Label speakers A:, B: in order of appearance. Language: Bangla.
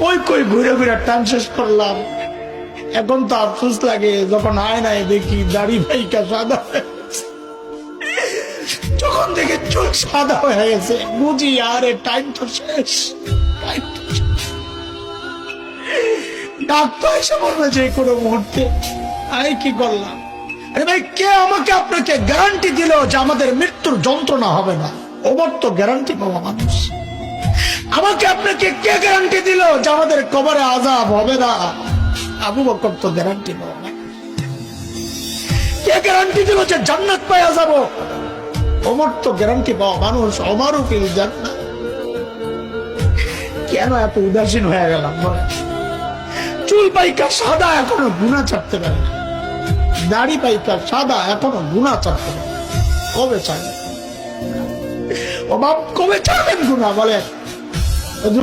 A: কই কই ঘুরে ঘুরে টান শেষ করলাম। এখন তো আফসোস লাগে যখন আয়নায় দেখি দাড়ি ভাইকা সাদা হয়ে গেছে। যখন দেখে চোখ সাদা হয়ে গেছে বুঝি আরে টাইম তো শেষ, টাইম তো শেষ। ডাক্তার এসে বলবে যে কোনো মুহূর্তে। আমি কি করলাম? আরে ভাই, কে আমাকে আপনাকে গ্যারান্টি দিল যে আমাদের মৃত্যুর যন্ত্রণা হবে না? ওমর তো গ্যারান্টি পাওয়া মানুষ। আমাকে আপনাকে কে গ্যারান্টি দিল যে আমাদের কবরে আযাব হবে না? আবু বকর তো গ্যারান্টি পাওয়া মানুষ। কে গ্যারান্টি দিল যে জান্নাত পাওয়া যাব? ওমর তো গ্যারান্টি পাওয়া মানুষ। ওমরও ফিল জান্নাত। কেন এত উদাসীন হয়ে গেলাম বলে? চুল পাইকা সাদা এখনো গুনাহ ছাড়তে পারে না, দাড়ি পাইকা সাদা এখনো গুনাহ ছাড়তে পারে। কবে ছাড়বে? ও বাপ, কবে ছাড়বেন গুনাহ বলেন?